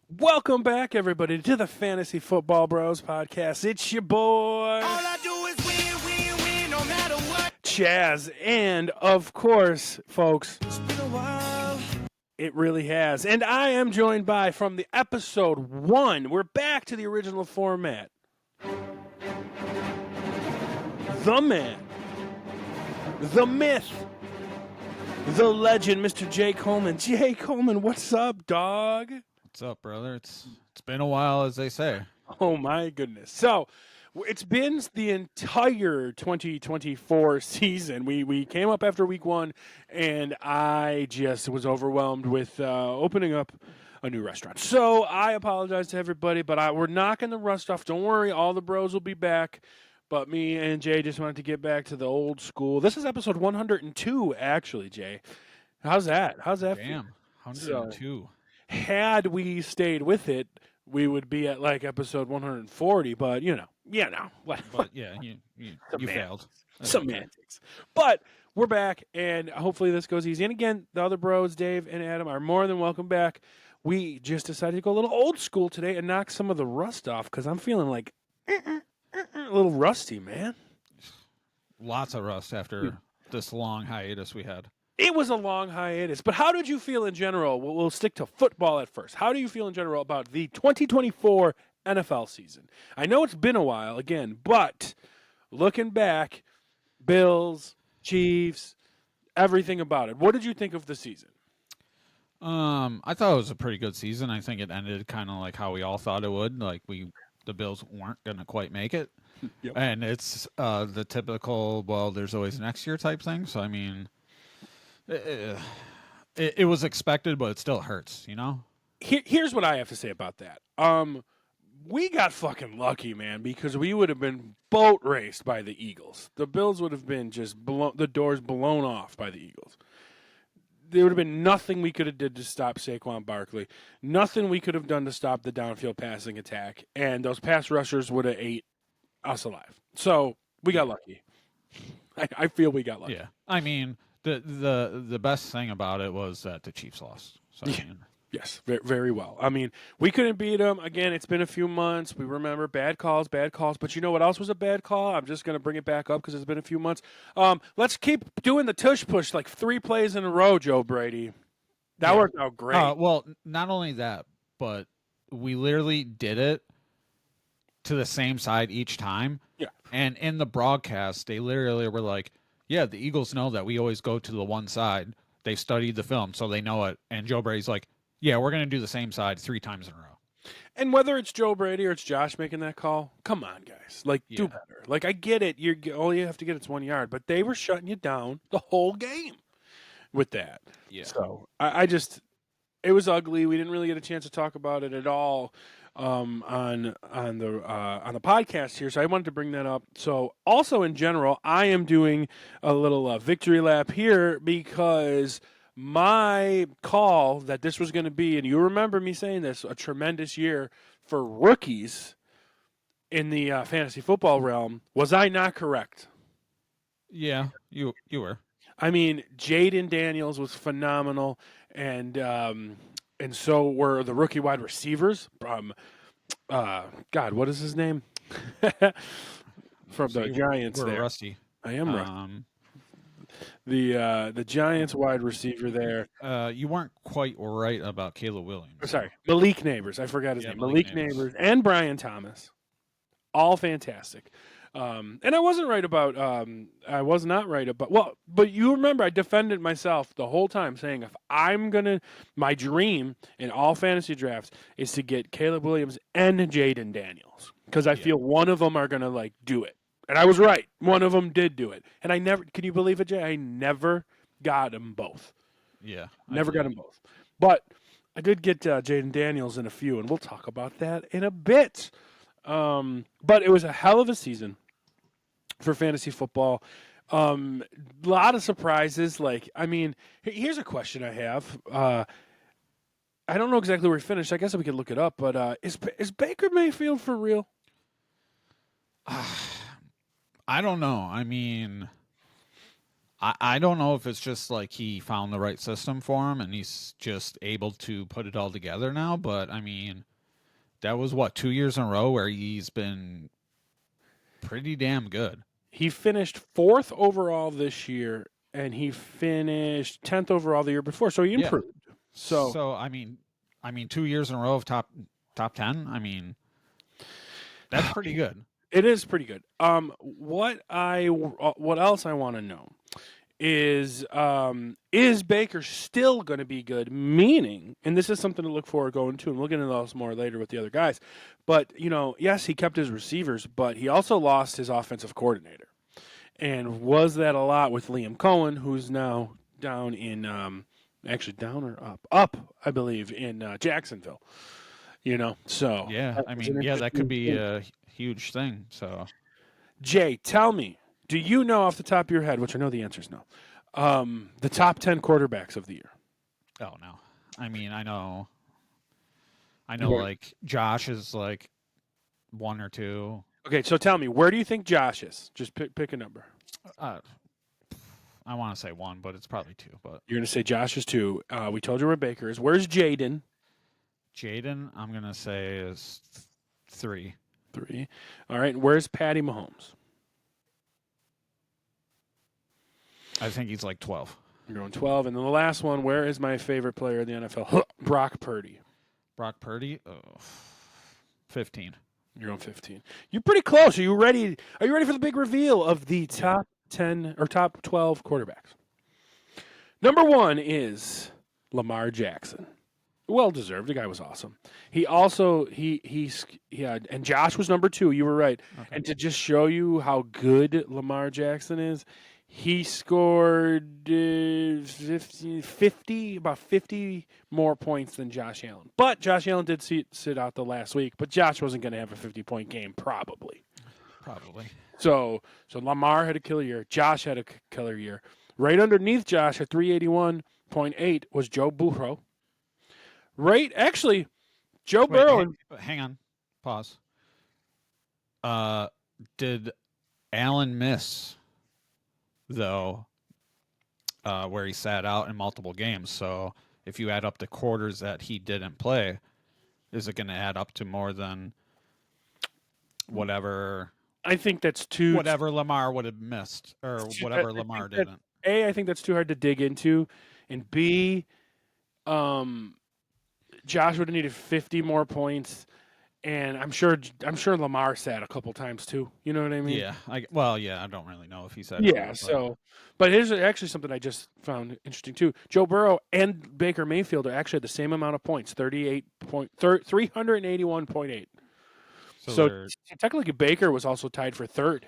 Welcome back, everybody, to the Fantasy Football Bros podcast. It's your boy, All I do is win, no matter what. Chaz. And, of course, folks, It's been a while. it really has. And I am joined by, from the episode 1, we're back to the original format, the man, the myth, the legend, Mr. Jay Coleman. Jay Coleman, what's up, dog? What's up, brother? It's been a while, as they say. Oh, my goodness. So, it's been the entire 2024 season. We came up after week 1, and I just was overwhelmed with opening up a new restaurant. So, I apologize to everybody, but we're knocking the rust off. Don't worry, all the bros will be back. But me and Jay just wanted to get back to the old school. This is episode 102, actually, Jay. How's that? How's that feel? Damn, 102. Had we stayed with it, we would be at like episode 140, but what? But yeah, you failed. That's Semantics. But we're back, and hopefully this goes easy. And again, the other bros, Dave and Adam, are more than welcome back. We just decided to go a little old school today and knock some of the rust off because I'm feeling like a little rusty, man. Lots of rust after this long hiatus we had. It was a long hiatus, but how did you feel in general? We'll stick to football at first. How do you feel in general about the 2024 NFL season? I know it's been a while, again, but looking back, Bills, Chiefs, everything about it. What did you think of the season? I thought it was a pretty good season. I think it ended kind of like how we all thought it would. Like the Bills weren't going to quite make it. Yep. And it's the typical, well, there's always next year type thing. So, I mean, it was expected, but it still hurts, you know? Here's what I have to say about that. We got fucking lucky, man, because we would have been boat raced by the Eagles. The Bills would have been just the doors blown off by the Eagles. There would have been nothing we could have did to stop Saquon Barkley, nothing we could have done to stop the downfield passing attack, and those pass rushers would have ate us alive. So we got lucky. I feel we got lucky. Yeah. I mean, the best thing about it was that the Chiefs lost. So, I mean, Yes, very well. I mean, we couldn't beat them. Again, it's been a few months. We remember bad calls. But you know what else was a bad call? I'm just going to bring it back up because it's been a few months. Let's keep doing the tush push like 3 plays in a row, Joe Brady. That worked out great. well, not only that, but we literally did it to the same side each time. Yeah. And in the broadcast, they literally were like, yeah, the Eagles know that we always go to the one side. They studied the film, so they know it. And Joe Brady's like, yeah, we're going to do the same side 3 times in a row. And whether it's Joe Brady or it's Josh making that call, come on, guys. Like, do better. Like, I get it. All you have to get is 1 yard. But they were shutting you down the whole game with that. Yeah. So, I just – it was ugly. We didn't really get a chance to talk about it at all on the podcast here. So, I wanted to bring that up. So, also in general, I am doing a little victory lap here because – my call that this was going to be, and you remember me saying this, a tremendous year for rookies in the fantasy football realm. Was I not correct? Yeah, you were. I mean, Jaden Daniels was phenomenal, and so were the rookie wide receivers. God, what is his name? From the Giants. We're there. rusty. I am rusty. The Giants wide receiver there. You weren't quite right about Caleb Williams. Sorry, Malik Neighbors. I forgot his name. Malik Neighbors and Brian Thomas, all fantastic. And I wasn't right about. I was not right about. Well, but you remember I defended myself the whole time, saying if I'm gonna, my dream in all fantasy drafts is to get Caleb Williams and Jaden Daniels because I feel one of them are gonna like do it. And I was right. One of them did do it. And I never, can you believe it, Jay? I never got them both. Yeah. Never got them both. But I did get Jaden Daniels in a few, and we'll talk about that in a bit. But it was a hell of a season for fantasy football. A lot of surprises. Like, I mean, here's a question I have. I don't know exactly where he finished. I guess we could look it up. But is Baker Mayfield for real? I don't know. I mean, I don't know if it's just like he found the right system for him and he's just able to put it all together now. But I mean, that was 2 years in a row where he's been pretty damn good. He finished 4th overall this year, and he finished 10th overall the year before. So he improved. So I mean, 2 years in a row of top 10. I mean, that's pretty good. It is pretty good. What else I want to know is Baker still going to be good? Meaning, and this is something to look forward going to, and we'll get into this more later with the other guys. But yes, he kept his receivers, but he also lost his offensive coordinator, and was that a lot with Liam Cohen, who's now down in actually down or up, I believe, in Jacksonville. So Yeah, I mean, that could be a huge thing. So, Jay, tell me, do you know off the top of your head, which I know the answer is no, the top 10 quarterbacks of the year? Oh no, I mean, I know, like Josh is like 1 or 2. Okay, so tell me, where do you think Josh is? Just pick a number. I want to say 1, but it's probably 2. But You're going to say Josh is 2. We told you where Baker is. Where's Jaden? Jaden, I'm gonna say is 3. 3. All right, where's Patty Mahomes? I think he's like 12. You're going 12. And then the last one, where is my favorite player in the NFL? Brock Purdy. Brock Purdy, 15. You're on 15. You're pretty close. Are you ready? Are you ready for the big reveal of the top 10 or top 12 quarterbacks? Number 1 is Lamar Jackson. Well deserved. The guy was awesome. He also he had, and Josh was number 2. You were right. Okay. And to just show you how good Lamar Jackson is, he scored 50 more points than Josh Allen. But Josh Allen did sit out the last week. But Josh wasn't going to have a 50-point game, probably. So Lamar had a killer year. Josh had a killer year. Right underneath Josh at 381.8 was Joe Burrow. Right, actually, Joe Burrow. Hang on, pause. Did Allen miss though? Where he sat out in multiple games. So if you add up the quarters that he didn't play, is it going to add up to more than whatever? I think that's too. Whatever Lamar would have missed, or whatever Lamar didn't. I think that's too hard to dig into, and B, Josh would have needed 50 more points, and I'm sure Lamar sat a couple times too. You know what I mean? Yeah. I don't really know if he said. Yeah. But here's actually something I just found interesting too. Joe Burrow and Baker Mayfield are actually at the same amount of points, 381.8. So technically, Baker was also tied for 3rd.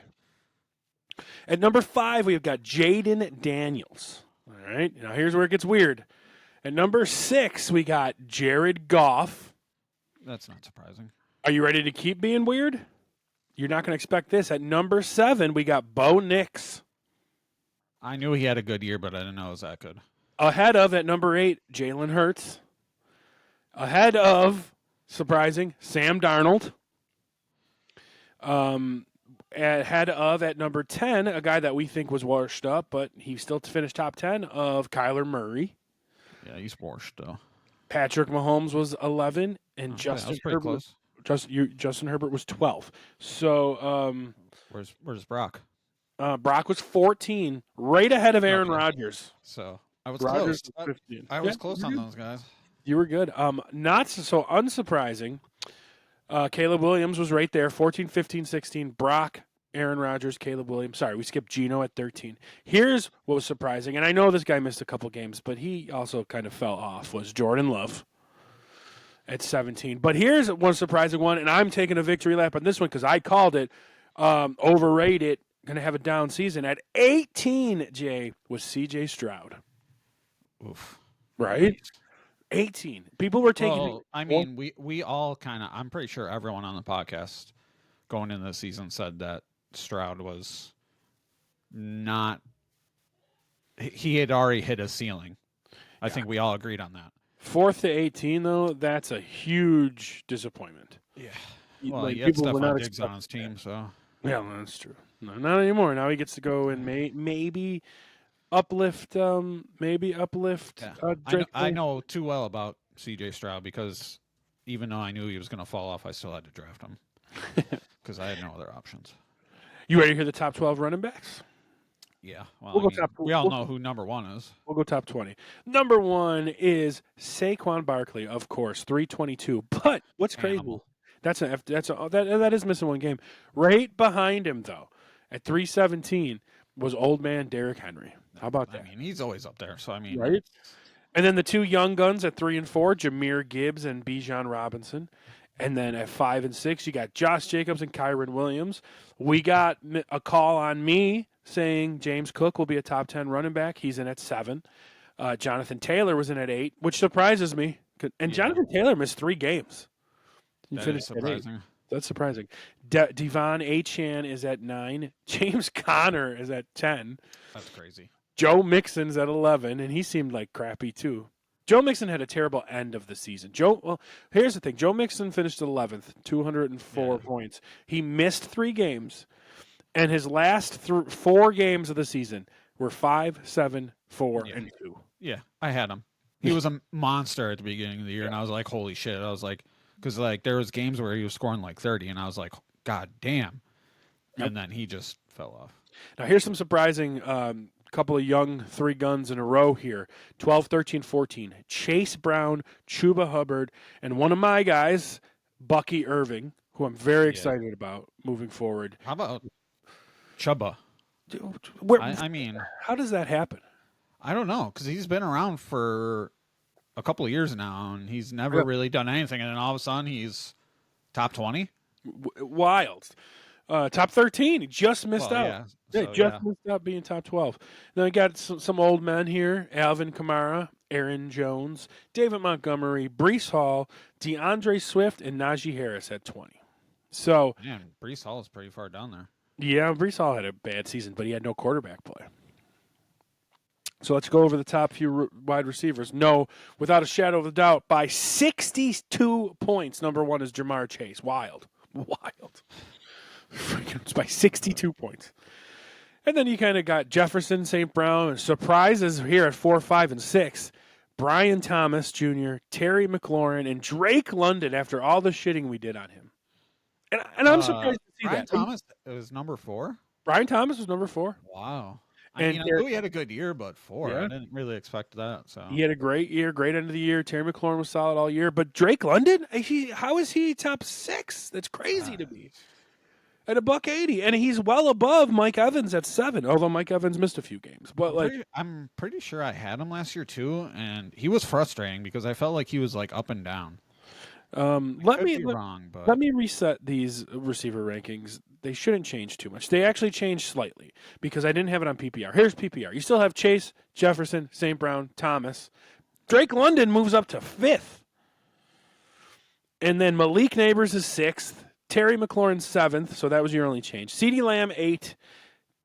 At number 5, we've got Jaden Daniels. All right. Now here's where it gets weird. At number 6, we got Jared Goff. That's not surprising. Are you ready to keep being weird? You're not going to expect this. At number 7, we got Bo Nix. I knew he had a good year, but I didn't know it was that good. Ahead of, at number 8, Jalen Hurts. Ahead of, surprising, Sam Darnold. Ahead of, at number 10, a guy that we think was washed up, but he still finished top 10, of Kyler Murray. Yeah, he's washed, though. Patrick Mahomes was 11, and Justin Herbert. Justin Herbert was 12. So, where's Brock? Brock was 14, right ahead of Aaron Rodgers. So I was close. I was close on those guys. You were good. Not so unsurprising. Caleb Williams was right there, 14, 15, 16. Brock, Aaron Rodgers, Caleb Williams. Sorry, we skipped Geno at 13. Here's what was surprising, and I know this guy missed a couple games, but he also kind of fell off, was Jordan Love at 17. But here's one surprising one, and I'm taking a victory lap on this one because I called it. Overrated, going to have a down season. At 18, Jay, was C.J. Stroud. Oof. Right? 18. People were taking. Well, I mean, we all kind of. I'm pretty sure everyone on the podcast going into the season said that Stroud was not. He had already hit a ceiling. I think we all agreed on that. 4th to 18, though, that's a huge disappointment. Yeah. Well, he had Stephon Diggs on his team, so. Yeah, well, that's true. No, not anymore. Now he gets to go and maybe uplift, maybe uplift. Yeah. Drake I know too well about C.J. Stroud because even though I knew he was going to fall off, I still had to draft him because I had no other options. You ready to hear the top 12 running backs? Yeah, well, We'll go top. we all know who number 1 is. We'll go top 20. Number 1 is Saquon Barkley, of course, 322. But what's crazy? Animal. That is missing one game. Right behind him though, at 317 was old man Derrick Henry. How about that? I mean, he's always up there. So I mean, Right. And then the two young guns at 3 and 4, Jameer Gibbs and Bijan Robinson. And then at 5 and 6, you got Josh Jacobs and Kyron Williams. We got a call on me saying James Cook will be a top 10 running back. He's in at 7. Jonathan Taylor was in at 8, which surprises me. And Jonathan Taylor missed 3 games. That is surprising. 8. That's surprising. Devon Achane is at 9. James Conner is at 10. That's crazy. Joe Mixon's at 11, and he seemed like crappy too. Joe Mixon had a terrible end of the season. Well, here's the thing. Joe Mixon finished 11th, 204 points. He missed 3 games, and his last 4 games of the season were 5, 7, 4, and 2. Yeah, I had him. He was a monster at the beginning of the year, and I was like, holy shit. I was like, because like there was games where he was scoring like 30, and I was like, God damn. And then he just fell off. Now here's some surprising couple of young 3 guns in a row here. 12, 13, 14. Chase Brown, Chuba Hubbard, and one of my guys, Bucky Irving, who I'm very excited about moving forward. How about Chuba? I mean, how does that happen? I don't know, because he's been around for a couple of years now, and he's never really done anything, and then all of a sudden he's top 20? Wild. Top 13. He just missed out. Yeah. Missed out being top 12. Then we got some old men here. Alvin Kamara, Aaron Jones, David Montgomery, Breece Hall, DeAndre Swift, and Najee Harris at 20. So, man, Breece Hall is pretty far down there. Yeah, Breece Hall had a bad season, but he had no quarterback play. So let's go over the top few wide receivers. No, without a shadow of a doubt, by 62 points, number 1 is Jamar Chase. Wild. It's by 62 points. And then you kind of got Jefferson, St. Brown, and surprises here at 4, 5, and 6. Brian Thomas Jr., Terry McLaurin, and Drake London after all the shitting we did on him. And I'm surprised to see Brian that. Thomas was number 4? Brian Thomas was number 4. Wow. I knew he had a good year, but 4. I didn't really expect that. So he had a great year, great end of the year. Terry McLaurin was solid all year. But Drake London, how is he top 6? That's crazy to me. At $180, and he's well above Mike Evans at 7. Although Mike Evans missed a few games, but I'm pretty sure I had him last year too, and he was frustrating because I felt like he was like up and down. Let me reset these receiver rankings. They shouldn't change too much. They actually changed slightly because I didn't have it on PPR. Here's PPR. You still have Chase, Jefferson, St. Brown, Thomas. Drake London moves up to 5th, and then Malik Neighbors is 6th. Terry McLaurin 7th, so that was your only change. CeeDee Lamb 8,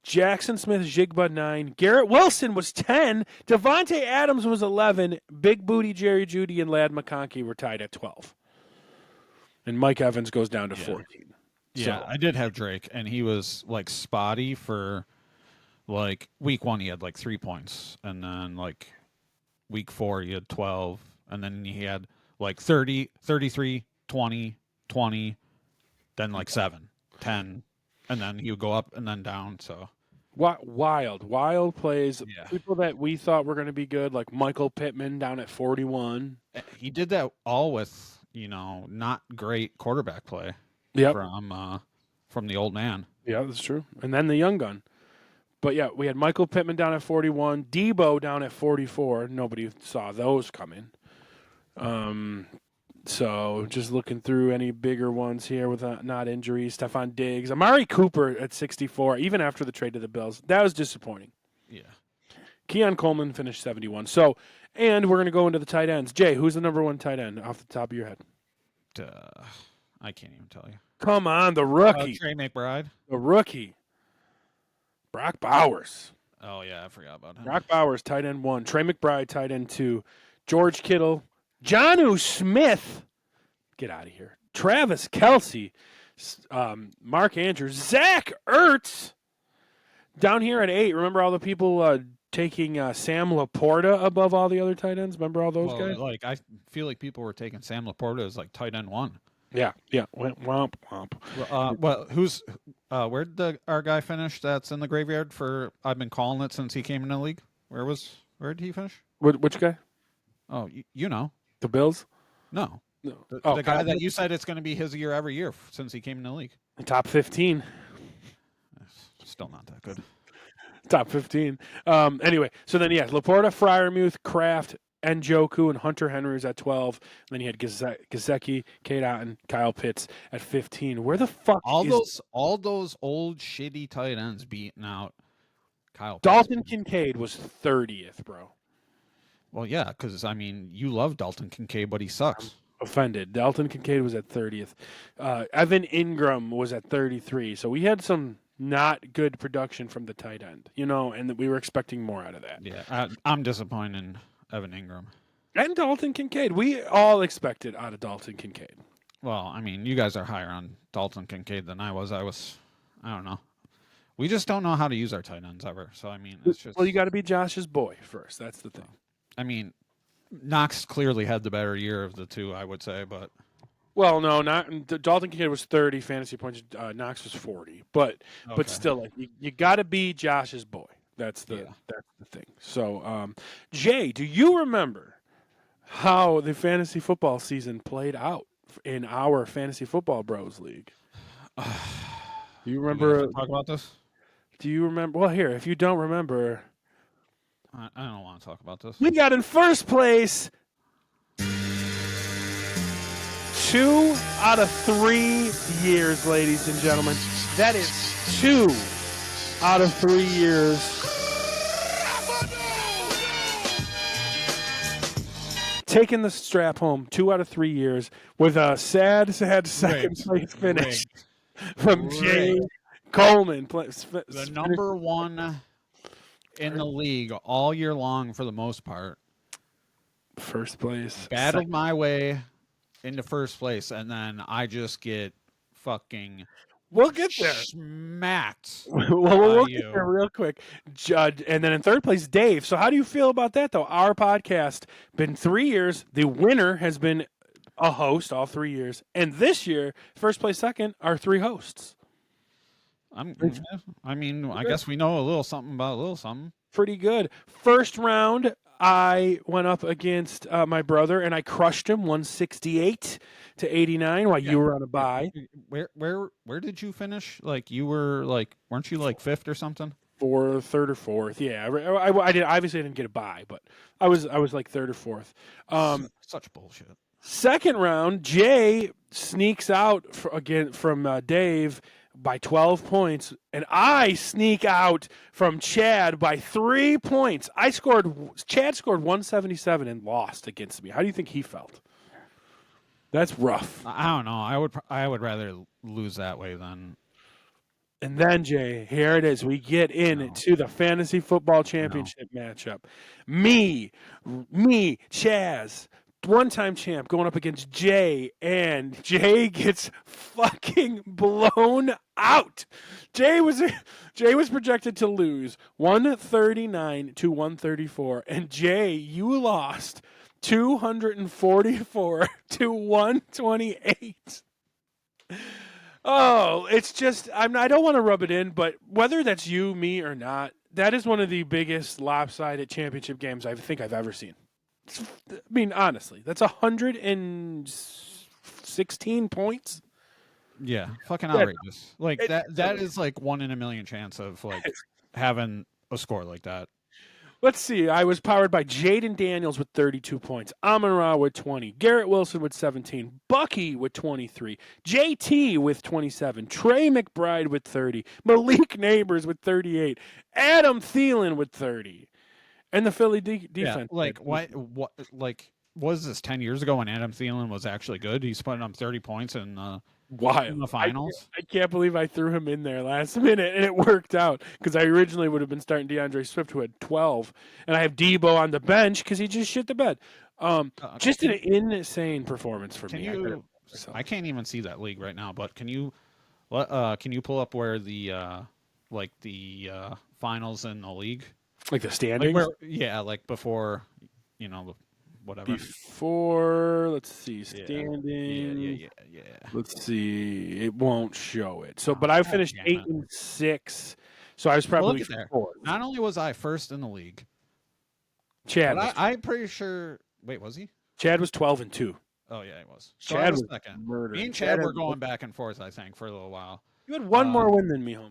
Jackson Smith-Jigba 9, Garrett Wilson was 10, Devontae Adams was 11, Big Booty Jerry Jeudy and Ladd McConkey were tied at 12. And Mike Evans goes down to 14. Yeah, so I did have Drake, and he was like spotty for like week 1 he had like 3 points, and then like week 4 he had 12, and then he had like 30, 33, 20, 20, then like 7, 10, and then he would go up and then down. So wild plays. Yeah. People that we thought were going to be good, like Michael Pittman down at 41. He did that all with not great quarterback play. From the old man. Yeah, that's true. And then the young gun. But yeah, we had Michael Pittman down at 41, Debo down at 44. Nobody saw those coming. So just looking through any bigger ones here with not injuries. Stephon Diggs. Amari Cooper at 64, even after the trade to the Bills. That was disappointing. Yeah. Keon Coleman finished 71. So, and we're going to go into the tight ends. Jay, who's the number 1 tight end off the top of your head? I can't even tell you. Come on, the rookie. Trey McBride. The rookie. Brock Bowers. Oh, yeah, I forgot about him. Brock Bowers, tight end 1. Trey McBride, tight end 2. George Kittle. Jonnu Smith, get out of here. Travis Kelce, Mark Andrews, Zach Ertz, down here at 8. Remember all the people taking Sam Laporta above all the other tight ends. Remember all those guys? Like I feel like people were taking Sam Laporta as like tight end 1. Yeah. Went womp womp. Where did our guy finish? That's in the graveyard for. I've been calling it since he came in the league. Where did he finish? Which guy? Oh, you know. The Bills? No. No. The guy that you said it's going to be his year every year since he came in the league. Top 15. Still not that good. Top 15. Anyway, so then, Laporta, Freiermuth, Kraft, Njoku, and Hunter Henry was at 12. And then you had Gesicki, Kate Otten, Kyle Pitts at 15. Where the fuck all those old shitty tight ends beating out Kyle Dalton Pitts? Kincaid was 30th, bro. Well, yeah, because, I mean, you love Dalton Kincaid, but he sucks. Offended. Dalton Kincaid was at 30th. Evan Ingram was at 33. So we had some not good production from the tight end, and we were expecting more out of that. Yeah, I'm disappointed in Evan Ingram. And Dalton Kincaid. We all expected out of Dalton Kincaid. Well, I mean, you guys are higher on Dalton Kincaid than I was. I don't know. We just don't know how to use our tight ends ever. So, I mean, it's just... Well, you got to be Josh's boy first. That's the thing. I mean, Knox clearly had the better year of the two, I would say, but... Well, no, Dalton Kincaid was 30 fantasy points. Knox was 40, but still, like you got to be Josh's boy. That's the thing. So, Jay, do you remember how the fantasy football season played out in our fantasy football bros league? Do you remember? Talk about this. Do you remember? Well, here, if you don't remember, I don't want to talk about this. We got in first place 2 out of 3 years, ladies and gentlemen. That is 2 out of 3 years. Taking the strap home 2 out of 3 years with a sad second place finish from Jay Coleman. The number 1 in the league all year long for the most part. First place. Battled my way into first place, and then I just get fucking we'll get there. Smacked. We'll get there real quick. Judd, and then in third place, Dave. So how do you feel about that, though? Our podcast, been 3 years. The winner has been a host all 3 years. And this year, first place, second, are 3 hosts. I guess we know a little something about a little something. Pretty good. First round, I went up against my brother, and I crushed him 168 to 89 while you were on a bye. Where did you finish? Like, you were, like, weren't you, like, 5th or something? Third or fourth. Yeah, I did. Obviously, I didn't get a bye, but I was like 3rd or 4th. Such bullshit. Second round, Jay sneaks out from Dave by 12 points, and I sneak out from Chad by 3 points. Chad scored 177 and lost against me. How do you think he felt? That's rough. I don't know. I would rather lose that way than. And then, Jay, here it is. We get into the fantasy football championship matchup. Me, Chaz, one-time champ, going up against Jay, and Jay gets fucking blown out. Jay was projected to lose 139 to 134, and Jay, you lost 244 to 128. Oh, it's just I don't want to rub it in, but whether that's you, me, or not, that is one of the biggest lopsided championship games I think I've ever seen. I mean, honestly, that's 116 points. Yeah, fucking outrageous. Like that is like 1 in a million chance of like having a score like that. Let's see. I was powered by Jaden Daniels with 32 points, Amon-Ra with 20, Garrett Wilson with 17, Bucky with 23, JT with 27, Trey McBride with 30, Malik Neighbors with 38, Adam Thielen with 30. And the Philly defense. Yeah, like what? Like was this 10 years ago when Adam Thielen was actually good? He's putting up 30 points in the finals. I can't believe I threw him in there last minute, and it worked out because I originally would have been starting DeAndre Swift, who had 12, and I have Debo on the bench because he just shit the bed. Just an insane performance for me. I can't even see that league right now, but can you pull up where the finals in the league? Like the Like standings? like before, whatever. Before, let's see, Yeah. standings. Yeah. Let's see. It won't show it. So, Oh, but I God finished damn it. 8-6. So I was Well, look probably at there. fourth. Not only was I first in the league, Chad but was I'm pretty sure. Wait, was he? Chad was 12-2. Oh yeah, he was. So I Chad was was second. murdering. Me and Chad Chad had were going back and forth, I think, for a little while. You had one more win than me, homie.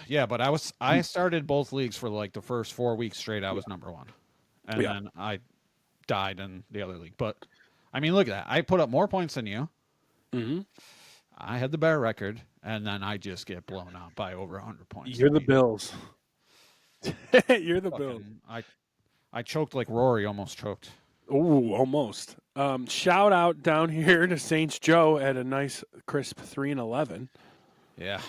Yeah, but I started both leagues for like the first 4 weeks straight. I was number one, and Yeah. then I died in the other league. But I mean, look at that. I put up more points than you. Mm-hmm. I had the better record, and then I just get blown out by over 100 points. You're the Bills. You're the Bills. I choked like Rory almost choked. Ooh, almost. Shout out down here to Saints Joe at a nice crisp 3-11. Yeah.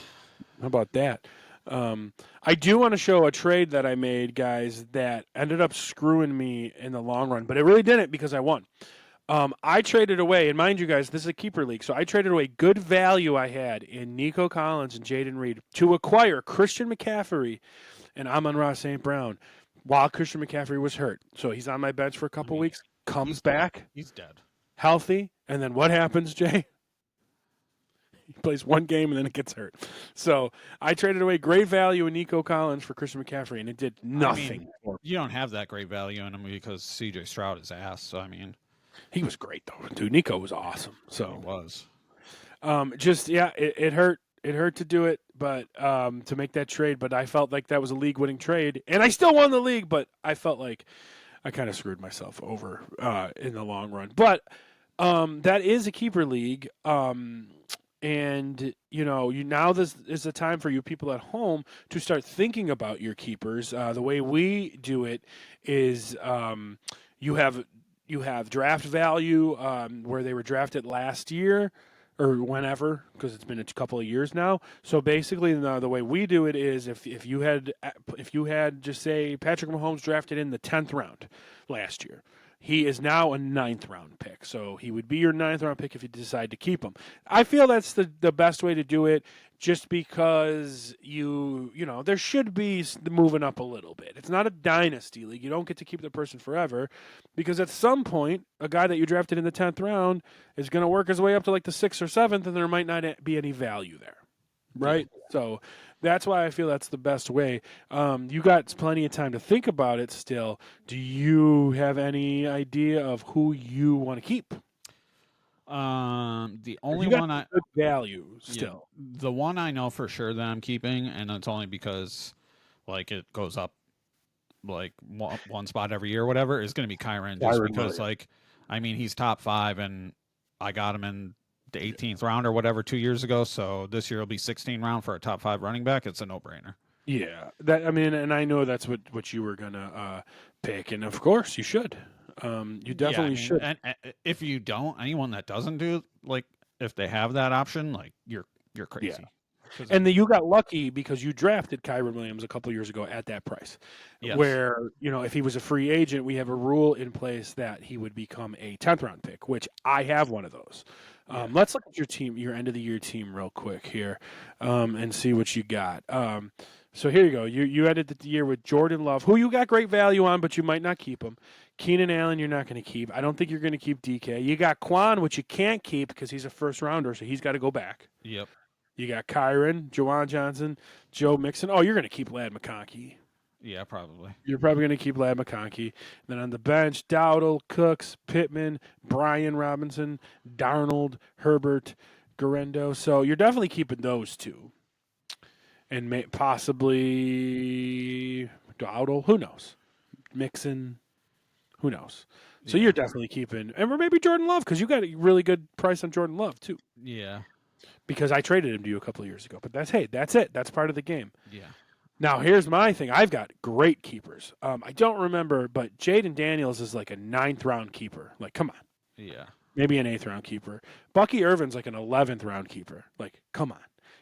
How about that? I do want to show a trade that I made, guys, that ended up screwing me in the long run, but it really didn't because I won. I traded away, and mind you guys, this is a keeper league, so I traded away good value I had in Nico Collins and Jaden Reed to acquire Christian McCaffrey and Amon-Ra St. Brown while Christian McCaffrey was hurt. So he's on my bench for a couple weeks, comes back, He's dead. healthy, and then what happens, Jay? He plays one game and then it gets hurt. So I traded away great value in Nico Collins for Christian McCaffrey, and it did nothing. You don't have that great value in him because C.J. Stroud is ass. So I mean, he was great though, dude. Nico was awesome. So he was. It hurt. It hurt to do it, but to make that trade. But I felt like that was a league-winning trade, and I still won the league. But I felt like I kind of screwed myself over in the long run. But that is a keeper league. And now this is the time for you people at home to start thinking about your keepers. The way we do it is you have draft value where they were drafted last year or whenever, because it's been a couple of years now. So basically, the way we do it is if you had just say Patrick Mahomes drafted in the 10th round last year. He is now a 9th round pick. So he would be your 9th round pick if you decide to keep him. I feel that's the best way to do it just because there should be moving up a little bit. It's not a dynasty league. You don't get to keep the person forever because at some point, a guy that you drafted in the 10th round is going to work his way up to like the 6th or 7th and there might not be any value there. Right? Yeah. So that's why I feel that's the best way. You got plenty of time to think about it still. Do you have any idea of who you want to keep? The only one I good value still. Yeah, the one I know for sure that I'm keeping, and it's only because like it goes up like one spot every year or whatever, is going to be Kyron. Just because he's top 5 and I got him in the 18th round or whatever 2 years ago. So this year will be 16th round for a top 5 running back. It's a no-brainer. Yeah, and I know that's what you were gonna pick, and of course you should. You definitely should. And if you don't, anyone that doesn't do if they have that option, you're crazy. Yeah. And you got lucky because you drafted Kyron Williams a couple years ago at that price. Yes. Where if he was a free agent, we have a rule in place that he would become a 10th round pick, which I have one of those. Let's look at your end of the year team real quick here, and see what you got. So here you go. You ended the year with Jordan Love, who you got great value on, but you might not keep him. Keenan Allen, you're not going to keep. I don't think you're going to keep DK. You got Quan, which you can't keep because he's a first rounder, so he's got to go back. Yep. You got Kyron, Juwan Johnson, Joe Mixon. Oh, you're going to keep Ladd McConkey. Yeah, probably. You're probably going to keep Ladd McConkey. Then on the bench, Dowdle, Cooks, Pittman, Brian Robinson, Darnold, Herbert, Garendo. So you're definitely keeping those two. And possibly Dowdle. Who knows? Mixon. Who knows? So you're definitely keeping. And maybe Jordan Love because you got a really good price on Jordan Love too. Yeah. Because I traded him to you a couple of years ago. But that's it. That's part of the game. Yeah. Now, here's my thing. I've got great keepers. I don't remember, but Jaden Daniels is like a 9th round keeper. Like, come on. Yeah. Maybe an 8th round keeper. Bucky Irvin's like an 11th round keeper. Like, come on.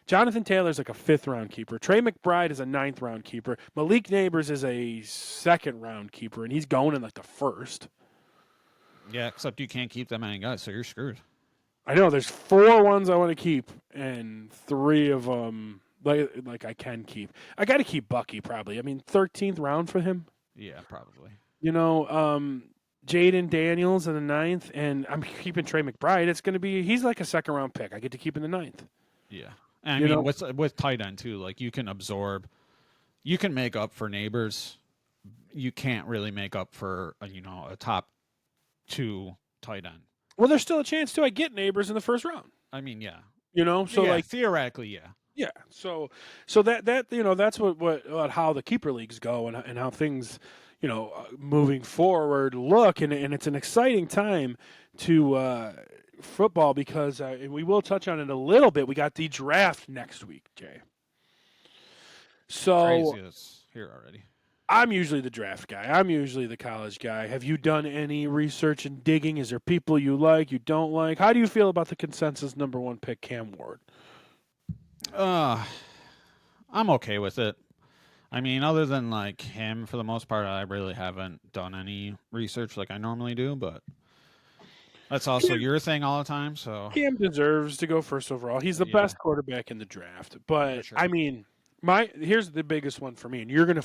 Jonathan Taylor's like a 5th round keeper. Trey McBride is a 9th round keeper. Malik Neighbors is a 2nd round keeper, and he's going in like the 1st. Yeah, except you can't keep that many guys, so you're screwed. I know. There's 4 ones I want to keep, and 3 of them like I can keep. I got to keep Bucky probably. I mean, 13th round for him. Yeah, probably. You know, Jaden Daniels in the 9th, and I'm keeping Trey McBride. He's like a second round pick. I get to keep in the 9th. Yeah, and I mean with tight end too, like you can make up for Neighbors. You can't really make up for a top 2 tight end. Well, there's still a chance too. I get Neighbors in the first round. I mean, yeah. So like theoretically, yeah. Yeah. So that that's what how the keeper leagues go and how things moving forward look, and it's an exciting time to football because and we will touch on it a little bit. We got the draft next week, Jay. So crazy it's here already. I'm usually the draft guy. I'm usually the college guy. Have you done any research and digging? Is there people you like, you don't like? How do you feel about the consensus number 1 pick, Cam Ward? I'm okay with it. I mean, other than like him, for the most part, I really haven't done any research like I normally do, but that's also your thing all the time. So Cam deserves to go first overall. He's the best quarterback in the draft. But sure. I mean, here's the biggest one for me, and you're gonna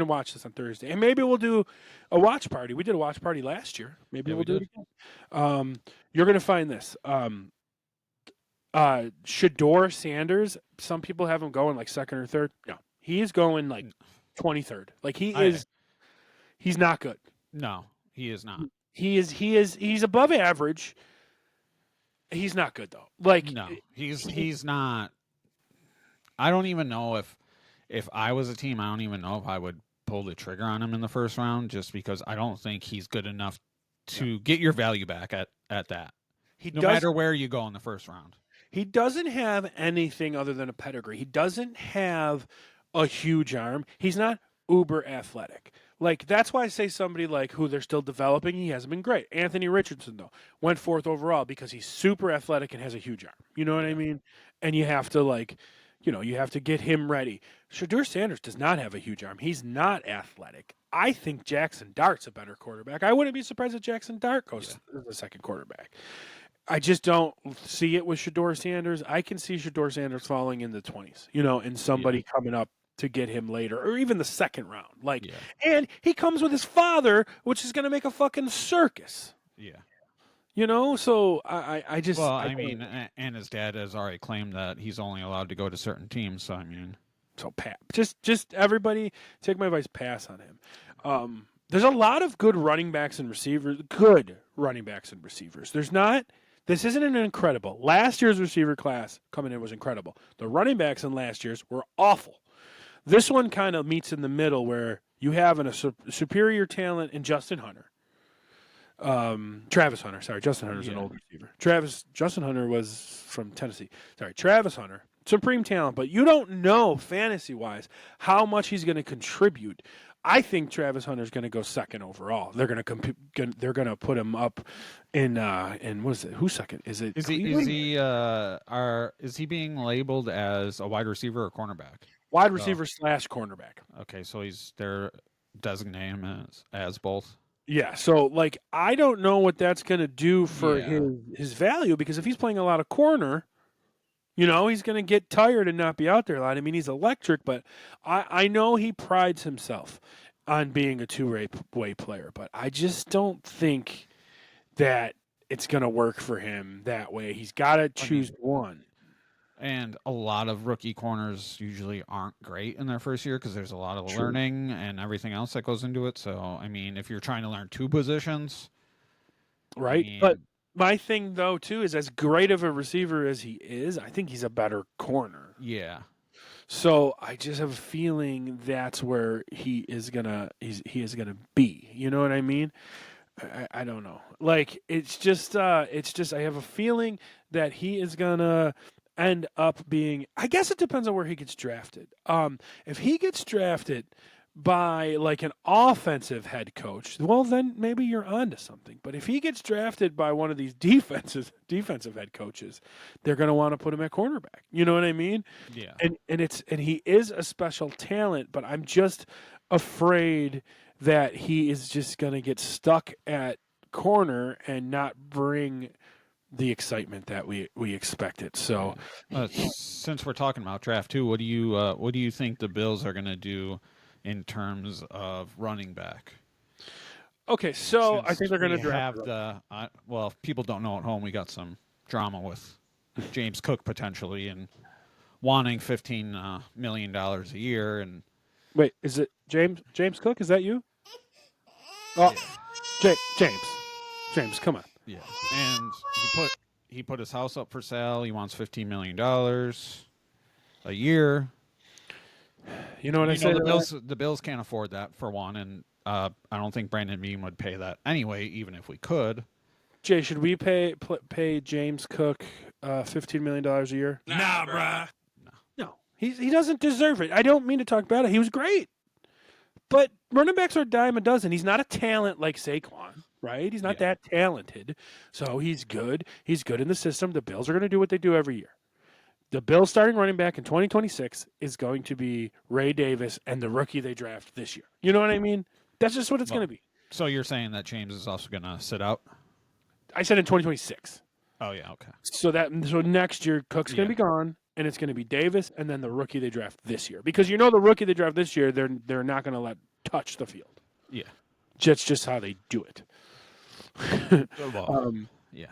watch this on Thursday, and maybe we'll do a watch party. We did a watch party last year. Maybe we'll do it again. You're gonna find this. Shador Sanders. Some people have him going like second or third. No, he is going like 23rd. Like he's not good. No, he is not. He's above average. He's not good though. Like no, he's not. I don't even know if I was a team, I don't even know if I would pull the trigger on him in the first round, just because I don't think he's good enough to get your value back at that. No matter where you go in the first round. He doesn't have anything other than a pedigree. He doesn't have a huge arm. He's not uber athletic. Like, that's why I say somebody like who they're still developing, he hasn't been great. Anthony Richardson, though, went 4th overall because he's super athletic and has a huge arm. You know what I mean? And you have to, you have to get him ready. Shador Sanders does not have a huge arm. He's not athletic. I think Jackson Dart's a better quarterback. I wouldn't be surprised if Jackson Dart goes as the second quarterback. I just don't see it with Shador Sanders. I can see Shador Sanders falling in the 20s, and somebody coming up to get him later, or even the second round. And he comes with his father, which is going to make a fucking circus. Yeah. So I just... Well, I mean, and his dad has already claimed that he's only allowed to go to certain teams, so I mean... So, just everybody take my advice, pass on him. There's a lot of good running backs and receivers. There's not... This isn't an incredible. Last year's receiver class coming in was incredible. The running backs in last year's were awful. This one kind of meets in the middle where you have a superior talent in Justin Hunter. Travis Hunter. Sorry, Justin Hunter's an old receiver. Justin Hunter was from Tennessee. Sorry, Travis Hunter. Supreme talent, but you don't know fantasy-wise how much he's going to contribute. I think Travis Hunter's going to go second overall. They're going to They're going to put him up in what is it? Who's second? Is he being labeled as a wide receiver or cornerback? Wide receiver / cornerback. Okay, so they're designating him as both. Yeah, so I don't know what that's going to do for his value, because if he's playing a lot of corner, he's going to get tired and not be out there a lot. I mean, he's electric, but I know he prides himself on being a two-way player, but I just don't think that it's going to work for him that way. He's got to choose one. And a lot of rookie corners usually aren't great in their first year because there's a lot of learning and everything else that goes into it. So, I mean, if you're trying to learn 2 positions. Right. But my thing, though, too, is as great of a receiver as he is, I think he's a better corner. Yeah. So I just have a feeling that's where he is gonna be. You know what I mean? I don't know. It's just I have a feeling that he is gonna end up being. I guess it depends on where he gets drafted. If he gets drafted by an offensive head coach, well, then maybe you're onto something. But if he gets drafted by one of these defensive head coaches, they're going to want to put him at cornerback. You know what I mean? Yeah. And he is a special talent, but I'm just afraid that he is just going to get stuck at corner and not bring the excitement that we expected. So, Since we're talking about draft too, what do you think the Bills are going to do in terms of running back? okay, so Since I think they're going to we draft. have well, if people don't know at home, we got some drama with James Cook potentially and wanting $15 million a year, and Wait, is it James Cook? Is that you? Oh, James, come on. yeah, and he put his house up for sale. He wants $15 million a year. You know what I say? The Bills can't afford that for one, and I don't think Brandon Beam would pay that anyway, even if we could. Jay, should we pay James Cook $15 million a year? Nah, bruh. No, he doesn't deserve it. I don't mean to talk bad. He was great, but running backs are a dime a dozen. He's not a talent like Saquon, right? He's not that talented, so he's good. He's good in the system. The Bills are going to do what they do every year. The Bills starting running back in 2026 is going to be Ray Davis and the rookie they draft this year. You know what I mean? That's just what it's going to be. So you're saying that James is also going to sit out? I said in 2026. Oh yeah, okay. So next year Cook's going to be gone, and it's going to be Davis and then the rookie they draft this year. Because the rookie they draft this year, they're not going to let touch the field. Yeah. That's just how they do it. Yeah.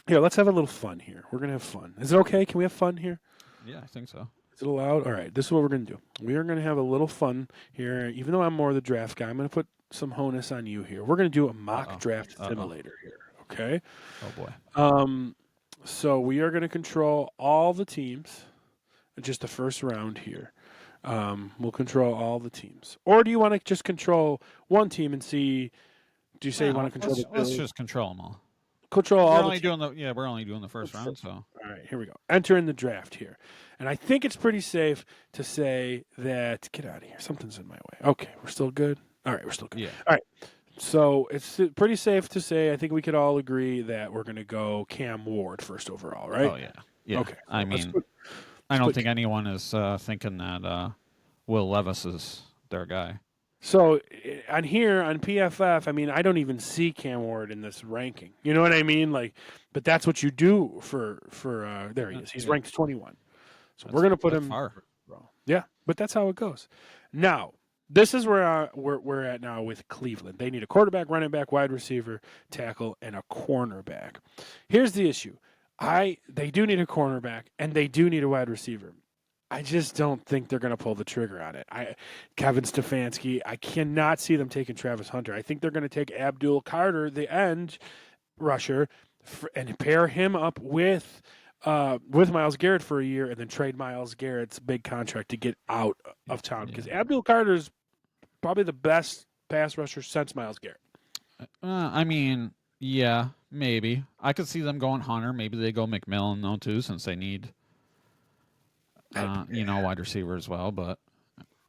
Yeah, let's have a little fun here. We're going to have fun. Is it okay? Can we have fun here? Yeah, I think so. Is it allowed? All right, this is what we're going to do. We are going to have a little fun here. Even though I'm more the draft guy, I'm going to put some onus on you here. We're going to do a mock draft simulator here, okay? Oh, boy. So we are going to control all the teams, just the first round here. We'll control all the teams. Or do you want to just control one team and see, do you say you want to control the Bills? Let's just control them all. Control all we're the only doing we're only doing the first round, so. All right, here we go. Enter in the draft here. And I think it's pretty safe to say that, get out of here. Something's in my way. Okay, we're still good? All right, we're still good. Yeah. All right. So it's pretty safe to say, I think we could all agree that we're going to go Cam Ward first overall, right? Oh, yeah. Yeah. Okay. I mean, I don't think anyone is thinking that Will Levis is their guy. So on here on PFF, I mean, I don't even see Cam Ward in this ranking. You know what I mean? But that's what you do for there he is. He's ranked 21. So we're going to put him far. Yeah, but that's how it goes. Now, this is where we're at now with Cleveland. They need a quarterback, running back, wide receiver, tackle, and a cornerback. Here's the issue. They do need a cornerback, and they do need a wide receiver. I just don't think they're going to pull the trigger on it. Kevin Stefanski, I cannot see them taking Travis Hunter. I think they're going to take Abdul Carter, the end rusher, and pair him up with Myles Garrett for a year, and then trade Myles Garrett's big contract to get out of town. Because Abdul Carter is probably the best pass rusher since Myles Garrett. I mean, yeah, maybe. I could see them going Hunter. Maybe they go McMillan though too, since they need. Wide receiver as well, but